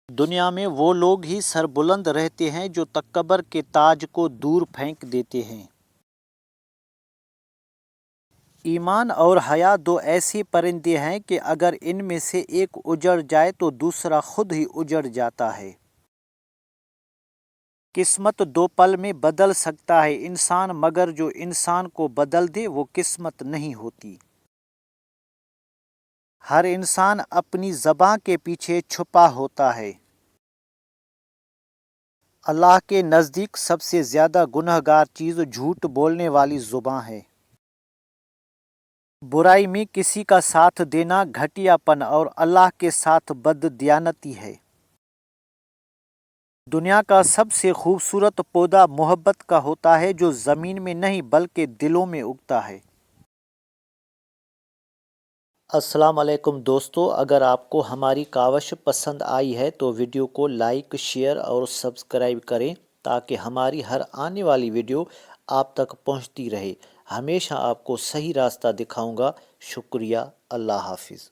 دنیا میں وہ لوگ ہی سربلند رہتے ہیں جو تکبر کے تاج کو دور پھینک دیتے ہیں۔ ایمان اور حیا دو ایسے پرندے ہیں کہ اگر ان میں سے ایک اجڑ جائے تو دوسرا خود ہی اجڑ جاتا ہے۔ قسمت 2 پل میں بدل سکتا ہے انسان، مگر جو انسان کو بدل دے وہ قسمت نہیں ہوتی۔ ہر انسان اپنی زبان کے پیچھے چھپا ہوتا ہے۔ اللہ کے نزدیک سب سے زیادہ گنہگار چیز جھوٹ بولنے والی زبان ہے۔ برائی میں کسی کا ساتھ دینا گھٹیا پن اور اللہ کے ساتھ بد دیانتی ہے۔ دنیا کا سب سے خوبصورت پودا محبت کا ہوتا ہے جو زمین میں نہیں بلکہ دلوں میں اگتا ہے۔ السلام علیکم دوستو، اگر آپ کو ہماری کاوش پسند آئی ہے تو ویڈیو کو لائک، شیئر اور سبسکرائب کریں تاکہ ہماری ہر آنے والی ویڈیو آپ تک پہنچتی رہے۔ ہمیشہ آپ کو صحیح راستہ دکھاؤں گا۔ شکریہ۔ اللہ حافظ۔